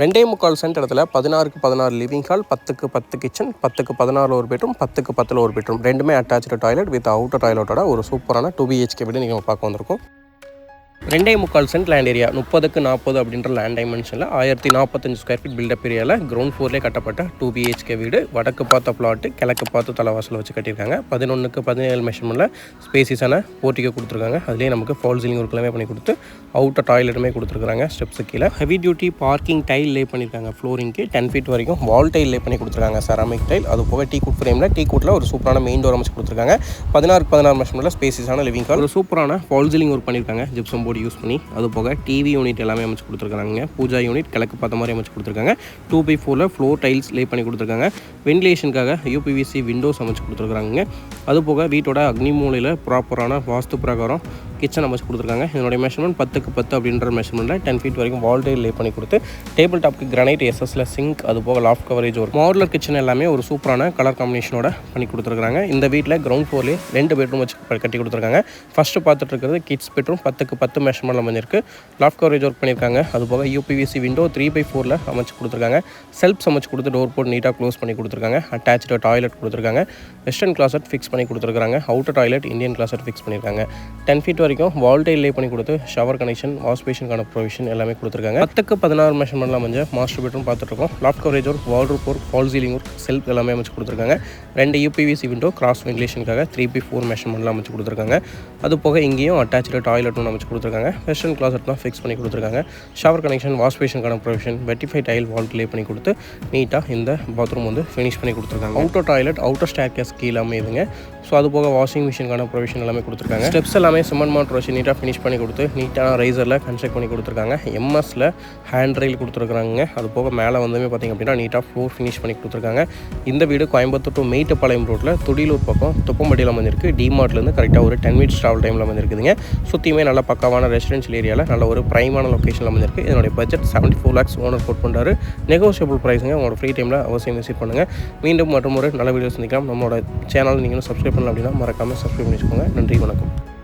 2.25 send இடத்துல 16க்கு 16 living hall, 10க்கு 10 kitchen, 10க்கு 16 ஒரு bedroom, 10க்கு 10 ஒரு பெட்ரூம், ரெண்டுமே அட்டாச்சு டாய்லெட் வித் அவுட்டர் டாய்லெட்டோட ஒரு சூப்பரான 2 BHK வீடு நீங்கள் பார்க்க வந்திருக்கோம். 2.25 சென்ட் லேண்ட் ஏரியா 30க்கு 40 அப்படின்ற லேண்ட் டைமென்ஷனில் 1045 ஸ்கொயர் ஃபீட் பில்டப் ஏரியாவில் கிரவுண்ட் ஃப்ளோர்லேயே கட்டப்பட்ட 2 BHK வீடு. வடக்கு பார்த்த பிளாட்டு, கிழக்கு பார்த்து தலைவாசல் வச்சு கட்டியிருக்காங்க. 11க்கு 17 மெஷர்மெண்ட்டில் ஸ்பேசிஸான போர்ட்டிகோ கொடுத்துருக்காங்க. அதுலேயே நமக்கு ஃபால் சீலிங் ஒர்க் எல்லாமே பண்ணி கொடுத்து அவுட்டர் டாய்லெட்டுமே கொடுத்துருக்காங்க. ஸ்டெப்ஸு கீழே ஹெவி டியூட்டி பார்க்கிங் டைல் லே பண்ணியிருக்காங்க. ஃப்ளோரிங்க்கு 10 ஃபீட் வரைக்கும் வால் டைல் லே பண்ணி கொடுத்துருக்காங்க. Ceramic tile. அது போக டீ குட் ஃப்ரேமில் டீ குட்டில் ஒரு சூப்பரான மெயின் டோர் அமைச்சு கொடுத்துருக்காங்க. 16க்கு 16 மெஷர்மெண்ட்டில் ஸ்பேசிஸான லிவிங் ஹால், ஒரு சூப்பரான ஃபால் சீலிங் ஒர்க் பண்ணியிருக்காங்க. ஜிப்சம் போர்டு யூஸ் பண்ணி. அது போக டிவி யூனிட் எல்லாமே அமைச்சு கொடுத்துருக்காங்க. பூஜா யூனிட் கிழக்கு பார்த்த மாதிரி அமைச்சு கொடுத்துருக்காங்க. 2x4 ஃப்ளோர் டைல்ஸ் லே பண்ணி கொடுத்துருக்காங்க. வென்டிலேஷனுக்காக UPVC விண்டோஸ் அமைச்சு கொடுத்துருக்காங்க. அது போக வீட்டோட அக்னி மூலையில் ப்ராப்பரான வாஸ்து பிரகாரம் கிச்சன் அமைச்சு கொடுத்துருக்காங்க. இதனுடைய மெஷர்மெண்ட் 10க்கு 10 அப்படின்ற மெஷர்மெண்ட்டில் 10 ஃபீட் வரைக்கும் வால் டைல் லே பண்ணி கொடுத்து டேபிள் டாப்க்கு கிரானைட் எஸ்எஸ்ல சிங்க், அது போக லாஃப்ட் கவரேஜ் ஒரு மாடுலர் கிச்சன் எல்லாமே ஒரு சூப்பரான கலர் காம்பினேஷனோட பண்ணி கொடுத்துருக்காங்க. இந்த வீட்டில் கிரவுண்ட் ஃப்ளோர்லேயே 2 பெட்ரூம் வச்சு கட்டி கொடுத்துருக்காங்க. ஃபஸ்ட்டு பார்த்துட்டு இருக்கிறது கிட்ஸ் பெட்ரூம் 10க்கு 10 மெஷர்மெண்ட்டில் அமைஞ்சிருக்கு. லாஃப்ட் கவரேஜ் ஒர்க் பண்ணியிருக்காங்க. அது போக UPVC விண்டோ 3x4 அமைச்சு கொடுத்துருக்காங்க. செல்ஃப்ஸ் அமைச்சு கொடுத்து டோர் போட்டு நீட்டாக க்ளோஸ் பண்ணி கொடுத்துருக்காங்க. அட்டாச்சு டாய்லெட் கொடுத்துருக்காங்க. வெஸ்டர்ன் கிளாசட் ஃபிக்ஸ் பண்ணி கொடுத்துருக்காங்க. Outer toilet Indian closet fix பண்ணியிருக்காங்க. 10 ஃபீட் வரைக்கும் வால் டைல் லே பண்ணி கொடுத்து ஷவர் கனெக்ஷன், வாஷ் பேஷனுக்கான ப்ரொவிஷன் எல்லாமே கொடுத்துருக்காங்க. 10க்கு 16 மெஷர்மெண்ட்டில் அமைஞ்ச மாஸ்டர் பெட்ரூம் பார்த்துட்ருக்கோம். Loft coverage work, wardrobe work, fall ceiling work, shelf எல்லாமே அமைச்சு கொடுத்துருக்காங்க. 2 UPVC விண்டோ கிராஸ் வென்டிலேஷனுக்காக 3x4 மெஷர்மெண்ட்டில் அமைச்சு கொடுத்துருக்காங்க. அது போக இங்கேயும் அட்டாச்சு டாய்லெட் ஒன்று அமைச்சு கொடுத்துருக்காங்க. வெஸ்டர்ன் கிளாசட் தான் ஃபிக்ஸ் பண்ணி கொடுத்துருக்காங்க. ஷவர் கனெக்ஷன், வாஷ் பேஷனுக்கான provision, vitrified tile wall lay பண்ணி கொடுத்து நீட்டாக இந்த பாத்ரூம் வந்து ஃபினிஷ் பண்ணி கொடுத்துருக்காங்க. அவுட்டர் டாய்லெட், அவுட்டர் ஸ்டேர்கேஸ் கீழே அமையுதுங்க. ஸோ அது போக வாஷிங் மிஷினுக்கான ப்ரொவிஷன் எல்லாமே கொடுத்துருக்காங்க. ஸ்டெப்ஸ் எல்லாமே சிமெண்ட் மாட் வச்சு நீட்டாக ஃபினிஷ் பண்ணி கொடுத்து நீட்டாக ரைசரில் கன்ஸ்ட்ரக்ட் பண்ணி கொடுத்துருக்காங்க. எம்எஸ்ல ஹேண்ட் ரெயில் கொடுத்துருக்காங்க. அது போக மேலே வந்துமே பார்த்திங்க அப்படின்னா நீட்டாக ஃப்ளோர் ஃபினிஷ் பண்ணி கொடுத்துருக்காங்க. இந்த வீடு கோயம்புத்தூர் டு மேட்டுப்பாளையம் ரோட்டில் துடிலூர் பக்கம் துப்பம்பட்டியில் அமைஞ்சிருக்கு. டிமார்ட்லேருந்து கரெக்டாக ஒரு 10 மினிட்ஸ் ட்ராவல் டைமில் அமைஞ்சிருக்குதுங்க. சுற்றியுமே நல்ல பக்காவான ரெசிடென்ஷியல் ஏரியாவில் நல்ல ஒரு ப்ரைமான லொக்கேஷனில் அமைஞ்சிருக்கு. இதனுடைய பட்ஜெட் 74 lakhs ஓனர் கோட் பண்ணுறாரு. நெகோசியபிள் ப்ரைஸுங்க. உங்களோட ஃப்ரீ டைமில் அவசியம் விசிட் பண்ணுங்கள். மீண்டும் மற்றும் ஒரு நல்ல வீடியோ சந்திக்கலாம். நம்மளோட சேனல் நீங்களும் சப்ஸ்கிரைப் பண்ணலாம் அப்படின்னா மறக்காமல் சப்ஸ்கிரைப் பண்ணி வச்சுக்கோங்க. நன்றி, வணக்கம்.